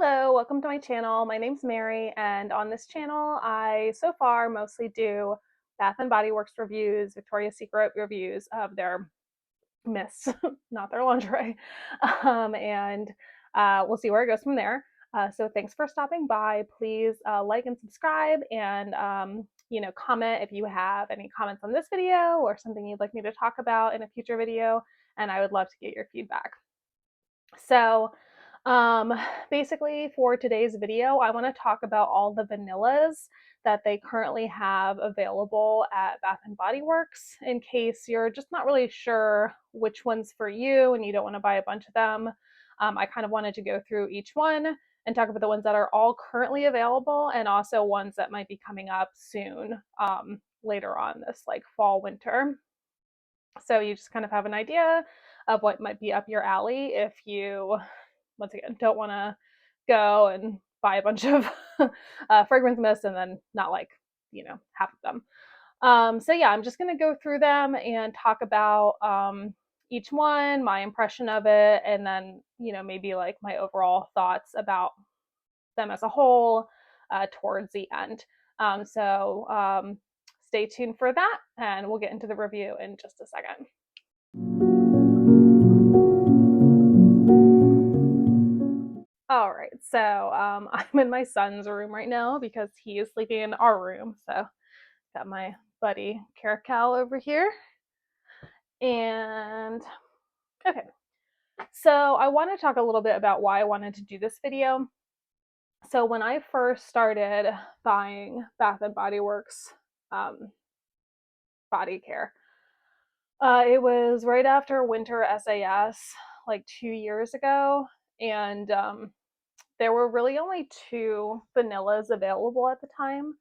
Hello, welcome to my channel. My name's Mary, and on this channel, I so far mostly do Bath and Body Works reviews, Victoria's Secret reviews of their mists, not their lingerie, and we'll see where it goes from there. So thanks for stopping by. Please like and subscribe, and comment if you have any comments on this video or something you'd like me to talk about in a future video, and I would love to get your feedback. So um, basically for today's video, I want to talk about all the vanillas that they currently have available at Bath and Body Works in case you're just not really sure which one's for you and you don't want to buy a bunch of them. I kind of wanted to go through each one and talk about the ones that are all currently available and also ones that might be coming up soon, later on this like fall winter. So you just kind of have an idea of what might be up your alley if you, once again, don't want to go and buy a bunch of fragrance mist and then not like, half of them. So yeah, I'm just going to go through them and talk about each one, my impression of it, and then, maybe like my overall thoughts about them as a whole towards the end. Stay tuned for that, and we'll get into the review in just a second. All right, so I'm in my son's room right now because he is sleeping in our room. So got my buddy Caracal over here. And okay, so I want to talk a little bit about why I wanted to do this video. So when I first started buying Bath and Body Works body care, it was right after winter SAS, like 2 years ago, and there were really only two vanillas available at the time.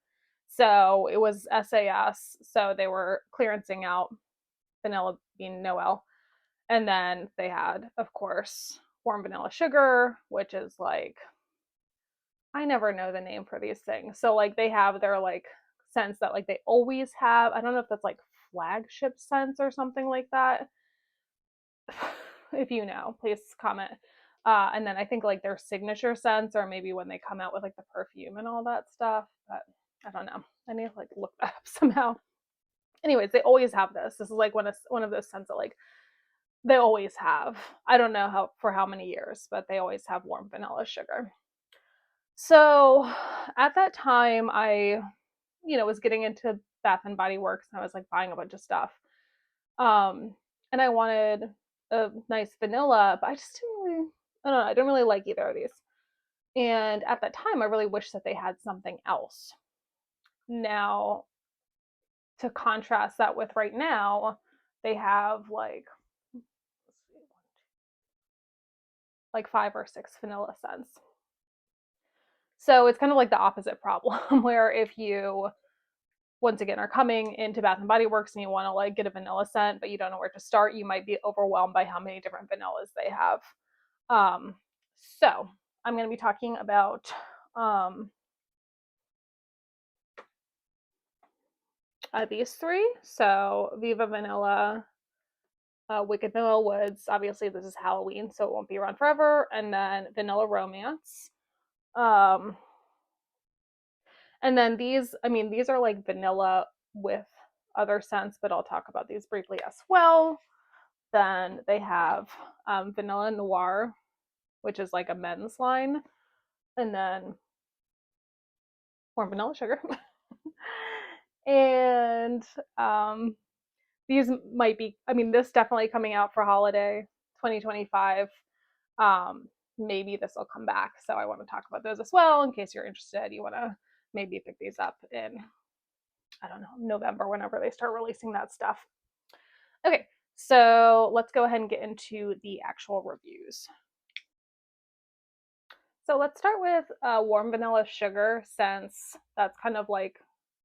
So it was SAS, so they were clearancing out vanilla bean Noel. And then they had, of course, warm vanilla sugar, which is like, I never know the name for these things. So like they have their like scents that like they always have. I don't know if that's like flagship scents or something like that. If you know, please comment. And then I think like their signature scents or maybe when they come out with like the perfume and all that stuff. But I don't know. I need to like look that up somehow. Anyways, they always have this. This is like one of those scents that like they always have. I don't know how many years, but they always have warm vanilla sugar. So at that time, I was getting into Bath and Body Works and I was like buying a bunch of stuff. And I wanted a nice vanilla, but I just didn't really, I don't know, I didn't really like either of these. And at that time, I really wished that they had something else. Now, to contrast that with right now, they have like 5 or 6 vanilla scents. So it's kind of like the opposite problem where if you once again are coming into Bath and Body Works and you want to like get a vanilla scent but you don't know where to start, you might be overwhelmed by how many different vanillas they have. So I'm going to be talking about these three. So Viva Vanilla, Wicked Vanilla Woods. Obviously, this is Halloween, so it won't be around forever. And then Vanilla Romance. Um, and then these, I mean, these are like vanilla with other scents, but I'll talk about these briefly as well. Then they have Vanilla Noir, which is like a men's line. And then warm vanilla sugar. And these might be, I mean, this definitely coming out for holiday 2025. Maybe this will come back. So I want to talk about those as well in case you're interested. You want to maybe pick these up in, I don't know, November, whenever they start releasing that stuff. Okay, so let's go ahead and get into the actual reviews. So let's start with warm vanilla sugar, since that's kind of like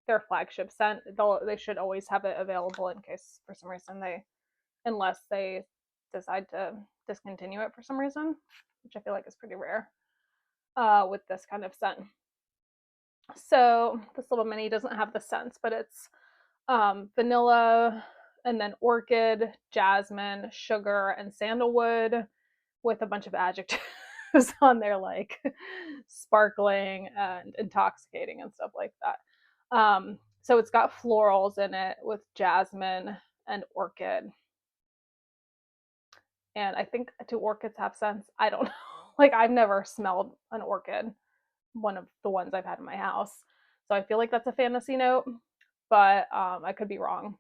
their flagship scent. They should always have it available in case for some reason unless they decide to discontinue it for some reason, which I feel like is pretty rare with this kind of scent. So this little mini doesn't have the scents, but it's vanilla and then orchid, jasmine, sugar, and sandalwood with a bunch of adjectives goes on there, like sparkling and intoxicating and stuff like that. So it's got florals in it with jasmine and orchid. And I think, do orchids have scents? I don't know. Like, I've never smelled an orchid, one of the ones I've had in my house. So I feel like that's a fantasy note, but I could be wrong.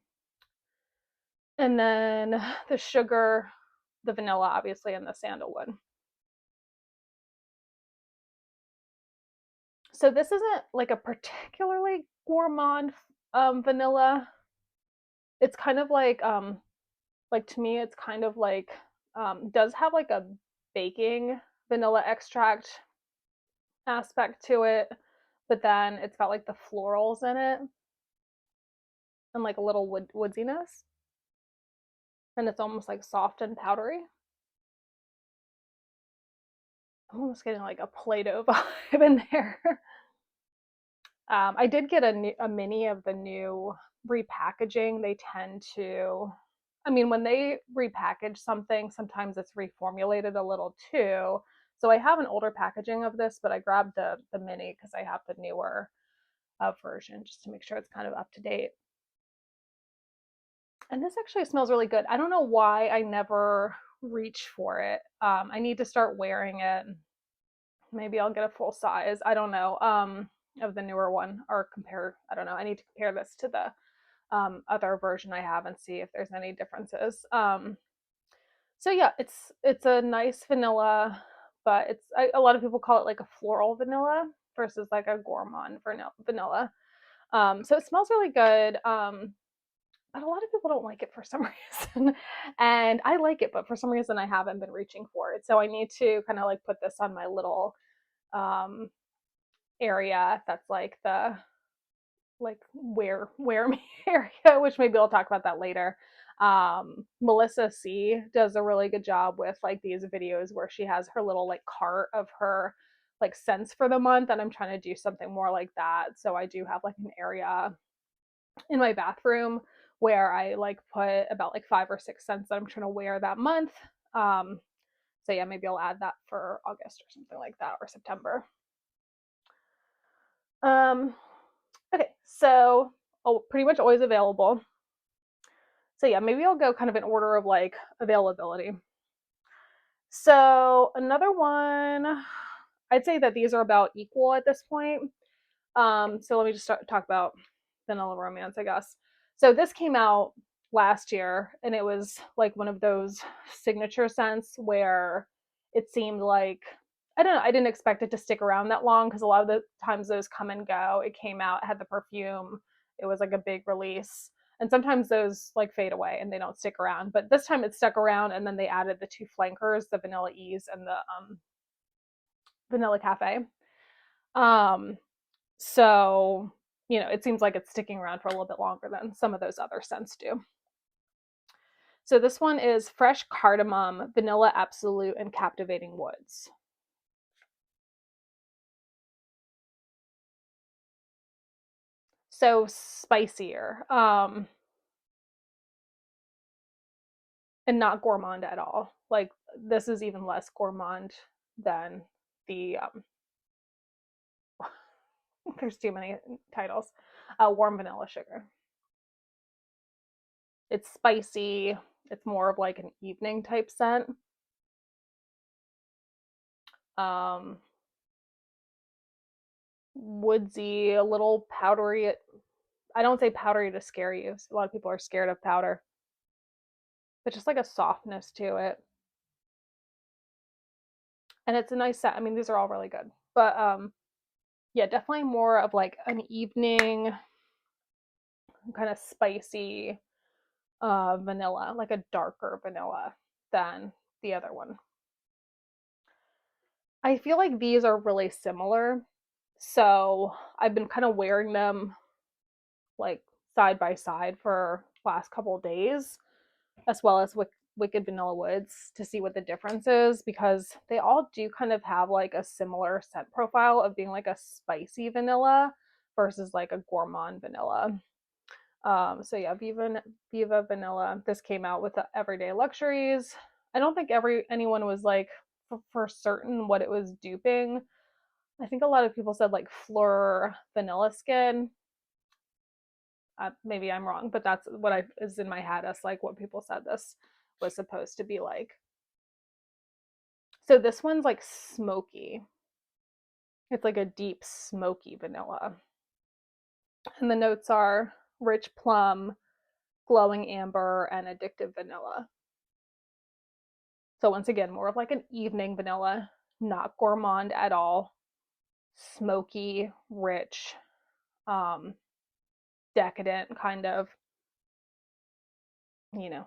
And then the sugar, the vanilla, obviously, and the sandalwood. So this isn't like a particularly gourmand vanilla. It's kind of like to me, it's kind of like does have like a baking vanilla extract aspect to it, but then it's got like the florals in it and like a little woodsiness, and it's almost like soft and powdery. I'm almost getting like a Play-Doh vibe in there. I did get a mini of the new repackaging. They tend to, I mean, when they repackage something, sometimes it's reformulated a little too. So I have an older packaging of this, but I grabbed the mini because I have the newer version just to make sure it's kind of up to date. And this actually smells really good. I don't know why I never reach for it. I need to start wearing it. Maybe I'll get a full size. I don't know. Of the newer one or compare. I don't know. I need to compare this to the other version I have and see if there's any differences. So yeah, it's a nice vanilla, but a lot of people call it like a floral vanilla versus like a gourmand vanilla. So it smells really good. But a lot of people don't like it for some reason. And I like it, but for some reason I haven't been reaching for it. So I need to kind of like put this on my little um area that's like the like wear me area, which maybe I'll talk about that later. Melissa C does a really good job with like these videos where she has her little like cart of her like scents for the month, and I'm trying to do something more like that. So I do have like an area in my bathroom where I like put about like 5 or 6 scents that I'm trying to wear that month. Um, so yeah, maybe I'll add that for August or something like that, or September. Um, okay, so pretty much always available. So yeah, maybe I'll go kind of in order of like availability. So another one, I'd say that these are about equal at this point. So let me just talk about Vanilla Romance, I guess. So this came out last year, and it was like one of those signature scents where it seemed like, I don't know, I didn't expect it to stick around that long because a lot of the times those come and go. It came out, it had the perfume, it was like a big release. And sometimes those like fade away and they don't stick around. But this time it stuck around, and then they added the two flankers, the Vanilla Ease and the Vanilla Cafe. Um, so, it seems like it's sticking around for a little bit longer than some of those other scents do. So this one is Fresh Cardamom, Vanilla Absolute, and Captivating Woods. So spicier, and not gourmand at all. Like, this is even less gourmand than the, there's too many titles, Warm Vanilla Sugar. It's spicy. It's more of like an evening type scent. Um, Woodsy, a little powdery. I don't say powdery to scare you. A lot of people are scared of powder, but just like a softness to it. And it's a nice set. I mean, these are all really good, but yeah, definitely more of like an evening kind of spicy vanilla, like a darker vanilla than the other one. I feel like these are really similar. So I've been kind of wearing them like side by side for last couple of days, as well as with Wicked Vanilla Woods, to see what the difference is, because they all do kind of have like a similar scent profile of being like a spicy vanilla versus like a gourmand vanilla. So yeah, Viva Vanilla. This came out with the Everyday Luxuries. I don't think anyone was like for certain what it was duping. I think a lot of people said like Fleur Vanilla Skin. Maybe I'm wrong, but that's what is in my head as like what people said this was supposed to be like. So this one's like smoky. It's like a deep smoky vanilla. And the notes are rich plum, glowing amber, and addictive vanilla. So once again, more of like an evening vanilla, not gourmand at all. Smoky, rich, decadent, kind of,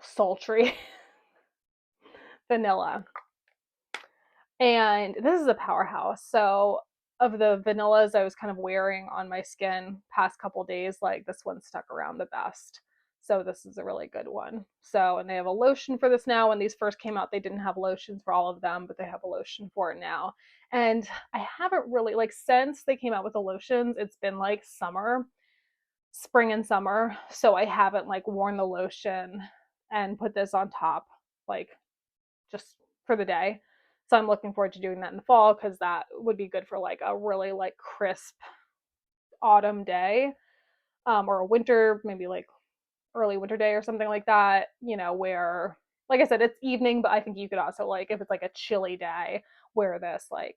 sultry vanilla. And this is a powerhouse. So of the vanillas I was kind of wearing on my skin past couple days, like this one stuck around the best. So this is a really good one. So, and they have a lotion for this now. When these first came out, they didn't have lotions for all of them, but they have a lotion for it now. And I haven't really, like, since they came out with the lotions, it's been like spring and summer. So I haven't like worn the lotion and put this on top, like just for the day. So I'm looking forward to doing that in the fall because that would be good for like a really like crisp autumn day, or a winter, maybe like early winter day or something like that, where, like I said, it's evening, but I think you could also, like, if it's like a chilly day, wear this, like,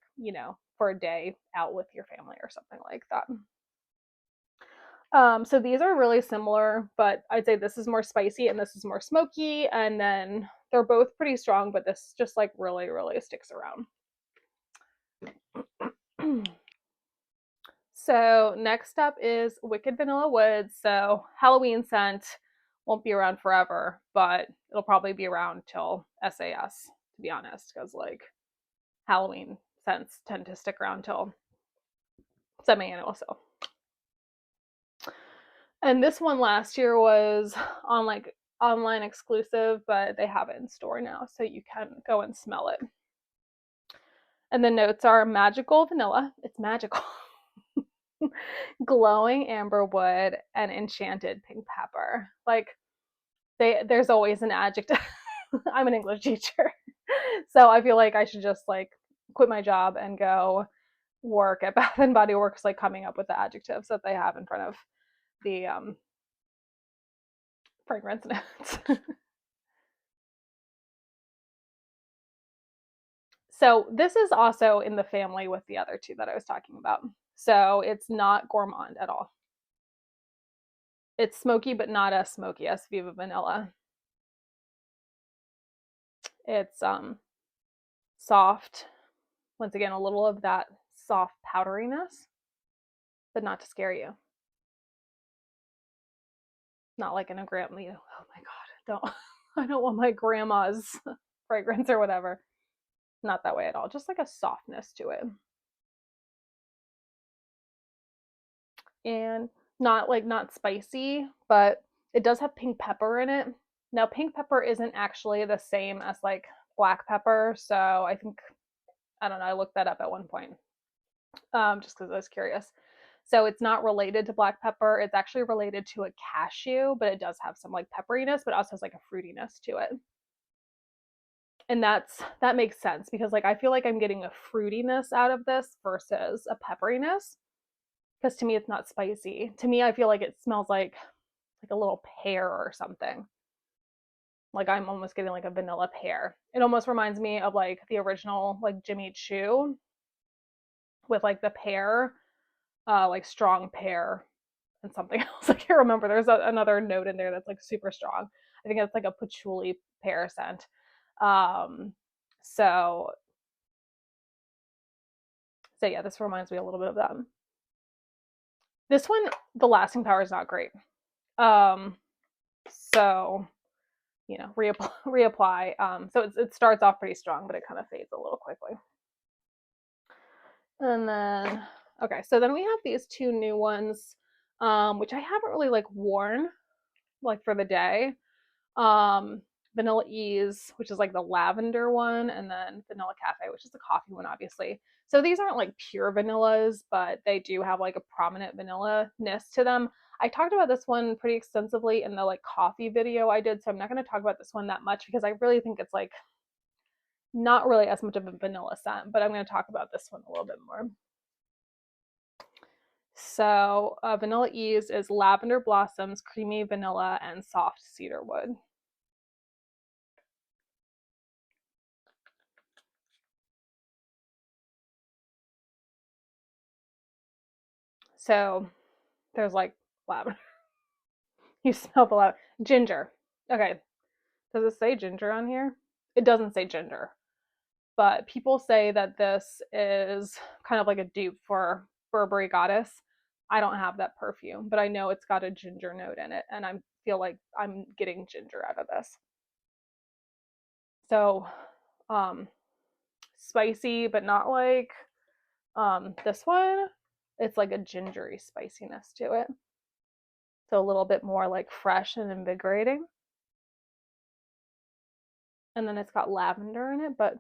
for a day out with your family or something like that. So these are really similar, but I'd say this is more spicy and this is more smoky, and then they're both pretty strong, but this just like really, really sticks around. So next up is Wicked Vanilla Woods. So Halloween scent won't be around forever, but it'll probably be around till SAS, to be honest, because like Halloween scents tend to stick around till semi-annual. So, and this one last year was on like online exclusive, but they have it in store now, so you can go and smell it. And the notes are magical vanilla. It's magical. Glowing amberwood and enchanted pink pepper. Like there's always an adjective. I'm an English teacher, so I feel like I should just like quit my job and go work at Bath and Body Works, like coming up with the adjectives that they have in front of the fragrance notes. So this is also in the family with the other two that I was talking about. So it's not gourmand at all. It's smoky, but not as smoky as Viva Vanilla. It's soft. Once again, a little of that soft powderiness, but not to scare you. Not like in a oh my god, I don't want my grandma's fragrance or whatever. Not that way at all. Just like a softness to it. And not spicy, but it does have pink pepper in it. Now, pink pepper isn't actually the same as like black pepper, so I think, I don't know, I looked that up at one point, just because I was curious. So it's not related to black pepper. It's actually related to a cashew, but it does have some like pepperiness, but also has like a fruitiness to it. And that makes sense because like I feel like I'm getting a fruitiness out of this versus a pepperiness, because to me it's not spicy. To me, I feel like it smells like a little pear or something. Like I'm almost getting like a vanilla pear. It almost reminds me of like the original like Jimmy Choo with like the pear, like strong pear and something else. I can't remember. There's another note in there that's like super strong. I think it's like a patchouli pear scent. Um, so yeah, this reminds me a little bit of that. This one, the lasting power is not great. Um, so reapply. So it starts off pretty strong, but it kind of fades a little quickly. And then, okay, so then we have these two new ones, which I haven't really like worn like for the day. Vanilla Ease, which is like the lavender one, and then Vanilla Cafe, which is the coffee one, obviously. So these aren't like pure vanillas, but they do have like a prominent vanilla-ness to them. I talked about this one pretty extensively in the like coffee video I did, so I'm not going to talk about this one that much because I really think it's like not really as much of a vanilla scent, but I'm going to talk about this one a little bit more. So Vanilla Ease is lavender blossoms, creamy vanilla, and soft cedarwood. So there's like lavender. You smell the lavender. Ginger. Okay. Does it say ginger on here? It doesn't say ginger. But people say that this is kind of like a dupe for Burberry Goddess. I don't have that perfume, but I know it's got a ginger note in it, and I feel like I'm getting ginger out of this. So, um, spicy, but not like this one. It's like a gingery spiciness to it. So a little bit more like fresh and invigorating. And then it's got lavender in it, but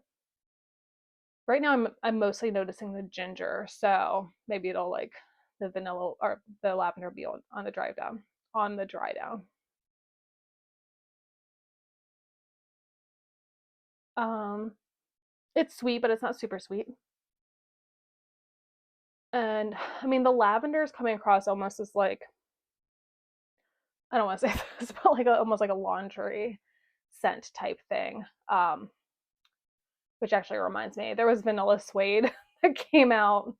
right now I'm mostly noticing the ginger, so maybe it'll like the vanilla or the lavender be on the dry down. On the dry down. Um, it's sweet, but it's not super sweet. And I mean, the lavender is coming across almost as like, I don't want to say this, but like almost like a laundry scent type thing. Which actually reminds me, there was Vanilla Suede that came out.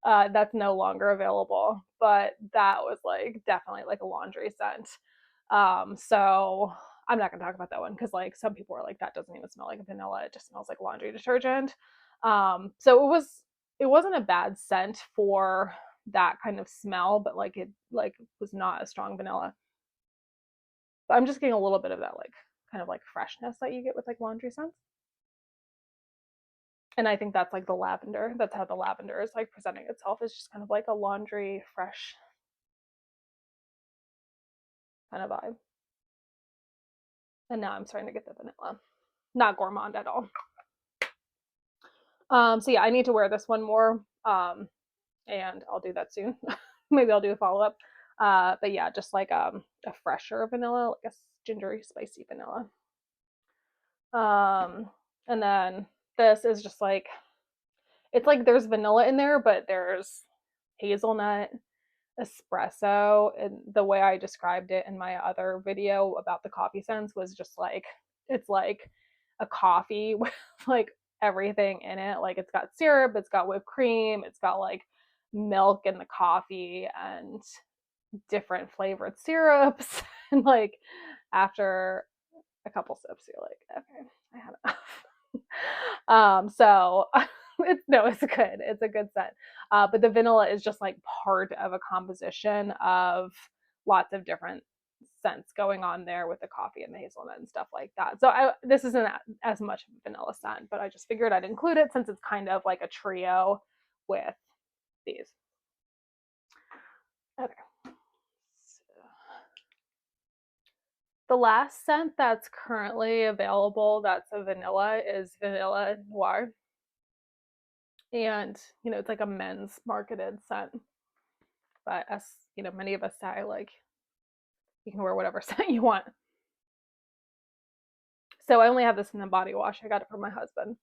That's no longer available, but that was like definitely like a laundry scent. So I'm not gonna talk about that one because like some people are like that doesn't even smell like vanilla; it just smells like laundry detergent. So it wasn't a bad scent for that kind of smell, but like it like was not a strong vanilla. But I'm just getting a little bit of that like kind of like freshness that you get with like laundry scents. And I think that's like the lavender. That's how the lavender is like presenting itself. It's just kind of like a laundry fresh kind of vibe. And now I'm starting to get the vanilla. Not gourmand at all. So yeah, I need to wear this one more. And I'll do that soon. Maybe I'll do a follow up. But yeah, just like a fresher vanilla, like a gingery, spicy vanilla. And then this is just like it's like there's vanilla in there, but there's hazelnut, espresso, and the way I described it in my other video about the coffee scents was just like it's like a coffee with like everything in it. Like it's got syrup, it's got whipped cream, it's got like milk in the coffee and different flavored syrups. And like after a couple sips, you're like, okay, I had enough. So it's no, it's good. It's a good scent. But the vanilla is just like part of a composition of lots of different scents going on there with the coffee and the hazelnut and stuff like that. So this isn't as much of a vanilla scent, but I just figured I'd include it since it's kind of like a trio with these. Okay. So the last scent that's currently available that's a vanilla is Vanilla Noir. And, you know, it's like a men's marketed scent. But as, you know, many of us say, like, you can wear whatever scent you want. So I only have this in the body wash. I got it from my husband.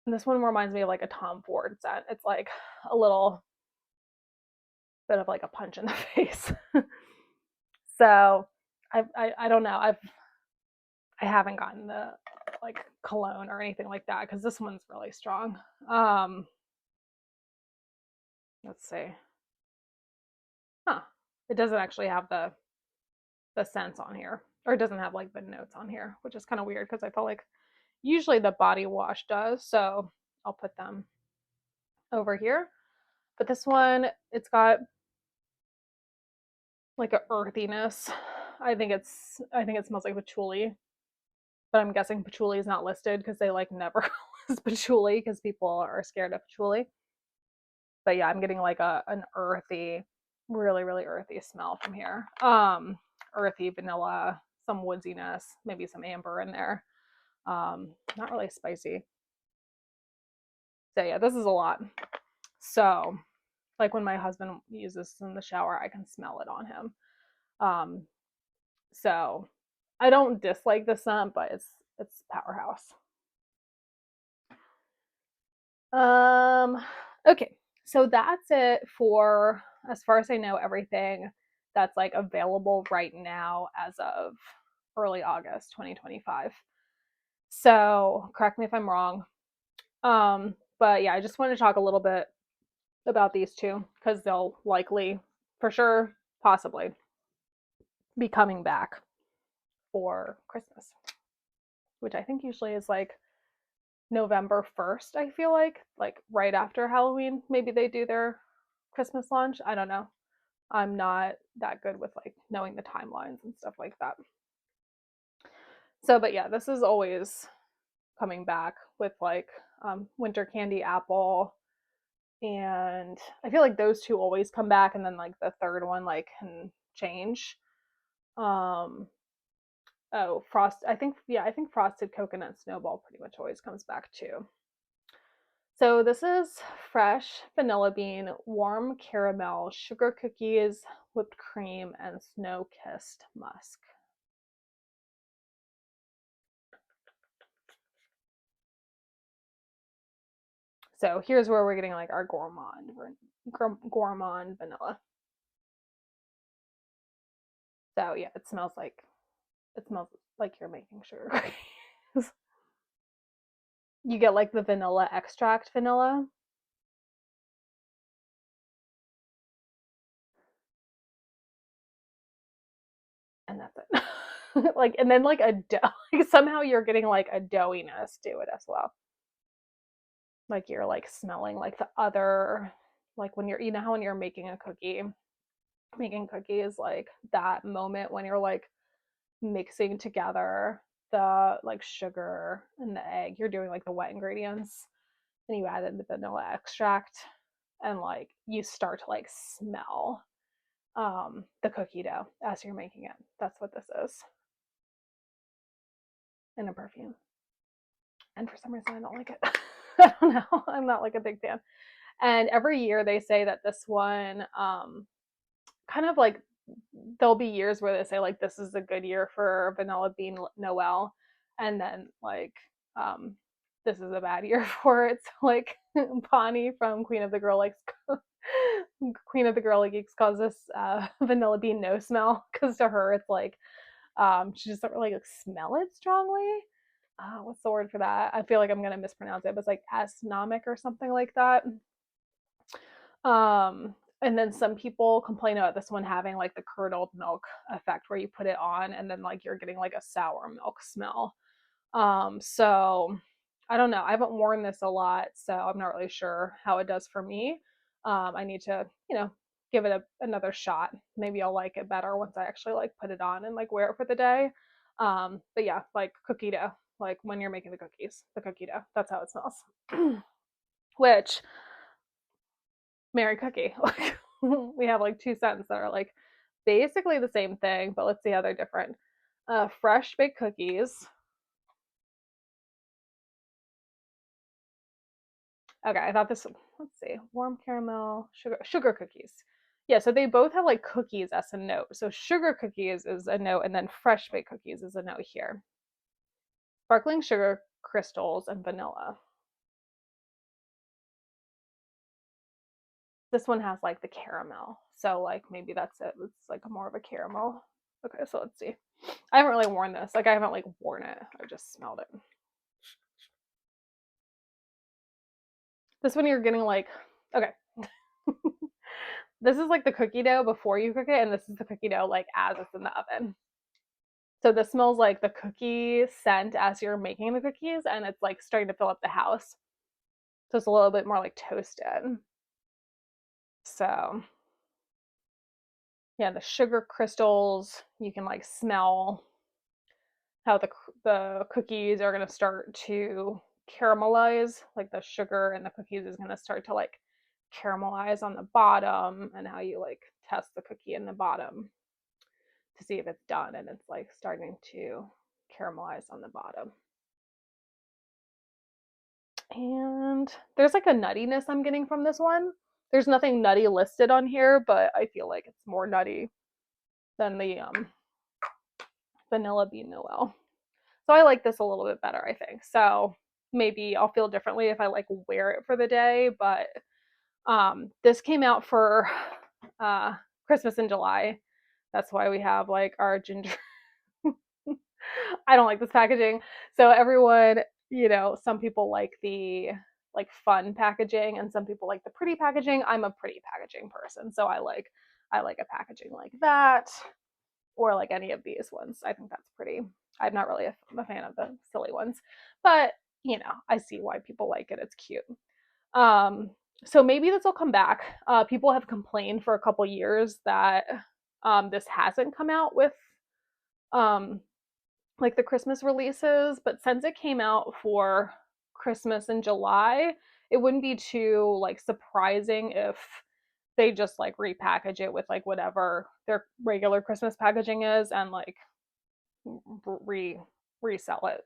And this one reminds me of like a Tom Ford scent. It's like a little bit of like a punch in the face. So I don't know. I haven't gotten the like cologne or anything like that because this one's really strong. Let's see. Huh. It doesn't actually have the scents on here, or it doesn't have like the notes on here, which is kind of weird because I felt like usually the body wash does. So I'll put them over here. But this one, it's got like a earthiness. I think it smells like patchouli, but I'm guessing patchouli is not listed because they like never list patchouli because people are scared of patchouli. But yeah, I'm getting like an earthy, really earthy smell from here. Earthy vanilla, some woodsiness, maybe some amber in there. Not really spicy. So yeah, this is a lot. So like when my husband uses this in the shower, I can smell it on him. So I don't dislike the scent, but it's powerhouse. Okay, so that's it for, as far as I know, everything that's like available right now as of early August 2025. So correct me if I'm wrong. But yeah, I just wanted to talk a little bit about these two because they'll likely, for sure, possibly be coming back for Christmas, which I think usually is like November 1st, I feel like right after Halloween, maybe they do their Christmas launch. I don't know. I'm not that good with like knowing the timelines and stuff like that. So, but yeah, this is always coming back with like winter candy apple, and I feel like those two always come back, and then like the third one like can change. Um, oh, I think frosted coconut snowball pretty much always comes back too. So this is fresh vanilla bean, warm caramel, sugar cookies, whipped cream, and snow kissed musk. So here's where we're getting like our gourmand vanilla. So yeah, it smells like you're making sugar cookies. You get like the vanilla extract vanilla, and that's it. Like, and then like a dough. Like somehow you're getting like a doughiness to it as well. Like you're like smelling like the other, like when you know how when you're making cookies, like that moment when you're like mixing together the like sugar and the egg, you're doing like the wet ingredients, and you add in the vanilla extract, and like you start to like smell the cookie dough as you're making it. That's what this is in a perfume. And for some reason I don't like it. I don't know. I'm not like a big fan. And every year they say that this one kind of like there'll be years where they say like this is a good year for vanilla bean Noel, and then like this is a bad year for it. So like Bonnie from Queen of the Girl Geeks calls this vanilla bean no smell because to her it's like she just don't really like smell it strongly. What's the word for that? I feel like I'm gonna mispronounce it, but it's like asnomic or something like that. And then some people complain about this one having like the curdled milk effect where you put it on and then like you're getting like a sour milk smell. So I don't know. I haven't worn this a lot, so I'm not really sure how it does for me. I need to, give it another shot. Maybe I'll like it better once I actually like put it on and like wear it for the day. But yeah, like cookie dough, like when you're making the cookies, the cookie dough, that's how it smells. Which Mary Cookie. Like we have like two scents that are like basically the same thing, but let's see how they're different. Fresh baked cookies. Okay, I thought this. Let's see, warm caramel, sugar cookies. Yeah, so they both have like cookies as a note. So sugar cookies is a note, and then fresh baked cookies is a note here. Sparkling sugar crystals and vanilla. This one has like the caramel, so like maybe that's it. It's like more of a caramel. Okay, so let's see. I haven't really worn this. Like I haven't like worn it. I just smelled it. This one you're getting like okay. This is like the cookie dough before you cook it, and this is the cookie dough like as it's in the oven. So this smells like the cookie scent as you're making the cookies, and it's like starting to fill up the house. So it's a little bit more like toasted. So yeah, the sugar crystals, you can like smell how the cookies are going to start to caramelize, like the sugar and the cookies is going to start to like caramelize on the bottom, and how you like test the cookie in the bottom to see if it's done, and it's like starting to caramelize on the bottom. And there's like a nuttiness I'm getting from this one. There's nothing nutty listed on here, but I feel like it's more nutty than the vanilla bean Noel. So I like this a little bit better, I think. So maybe I'll feel differently if I like wear it for the day. But this came out for Christmas in July. That's why we have like our ginger. I don't like this packaging. So everyone, some people like the like fun packaging and some people like the pretty packaging. I'm a pretty packaging person, so I like a packaging like that or like any of these ones. I think that's pretty. I'm not really a fan of the silly ones, but I see why people like it. It's cute. Um, so maybe this will come back. People have complained for a couple years that this hasn't come out with um, like the Christmas releases, but since it came out for Christmas in July, it wouldn't be too like surprising if they just like repackage it with like whatever their regular Christmas packaging is and like re resell it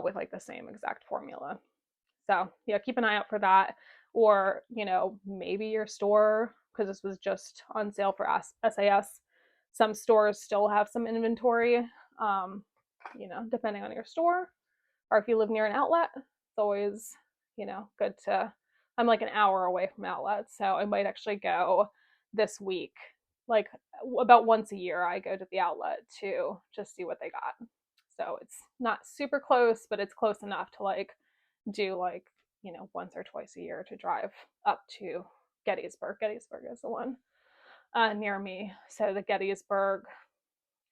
with like the same exact formula. So yeah, keep an eye out for that. Or, maybe your store, because this was just on sale for SAS. Some stores still have some inventory, depending on your store. Or if you live near an outlet, it's always, good to. I'm like an hour away from outlets, so I might actually go this week. Like about once a year, I go to the outlet to just see what they got. So it's not super close, but it's close enough to like do like once or twice a year to drive up to Gettysburg. Gettysburg is the one near me. So the Gettysburg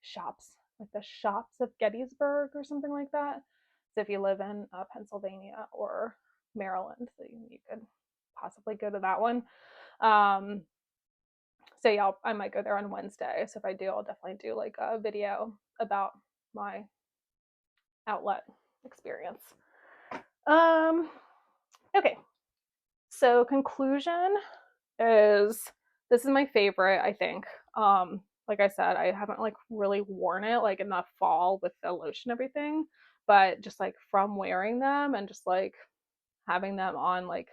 shops, like the shops of Gettysburg or something like that. So if you live in Pennsylvania or Maryland, so you could possibly go to that one. So yeah, I might go there on Wednesday. So if I do, I'll definitely do like a video about my outlet experience. Okay, so conclusion is this is my favorite, I think. Like I said, I haven't like really worn it like in the fall with the lotion everything, but just like from wearing them and just like having them on like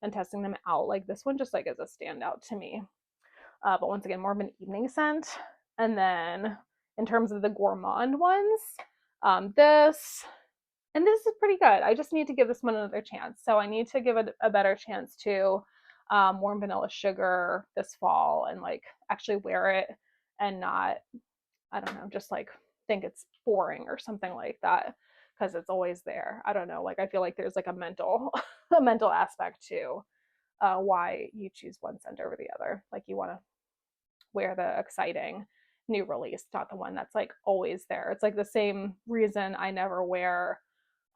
and testing them out, like this one just like is a standout to me. But once again, more of an evening scent. And then in terms of the gourmand ones, this and this is pretty good. I just need to give this one another chance. So I need to give it a better chance to warm vanilla sugar this fall and like actually wear it and not, I don't know, just like think it's boring or something like that because it's always there. I don't know. Like I feel like there's like a mental a mental aspect to why you choose one scent over the other. Like you want to wear the exciting new release, not the one that's like always there. It's like the same reason I never wear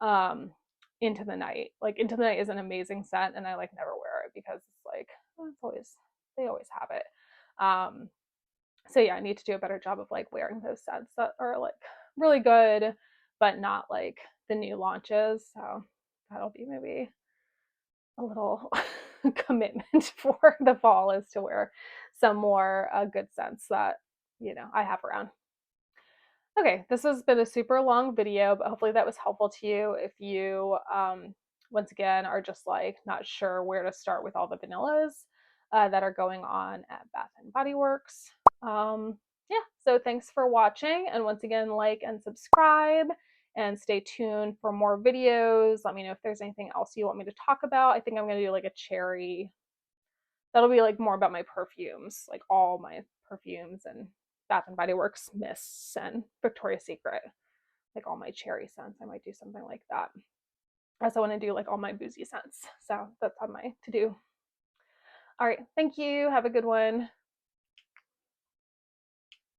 Into the Night. Like Into the Night is an amazing scent and I like never wear it because it's like it's always they always have it. So yeah, I need to do a better job of like wearing those scents that are like really good but not like the new launches. So that'll be maybe a little commitment for the fall is to wear some more good scents that I have around. Okay, this has been a super long video, but hopefully that was helpful to you if you, once again, are just like not sure where to start with all the vanillas that are going on at Bath and Body Works. Yeah, so thanks for watching, and once again, like and subscribe, and stay tuned for more videos. Let me know if there's anything else you want me to talk about. I think I'm going to do like a cherry. That'll be like more about my perfumes, like all my perfumes and Bath and Body Works mists and Victoria's Secret, like all my cherry scents. I might do something like that. I also want to do like all my boozy scents. So that's on my to do. All right. Thank you. Have a good one.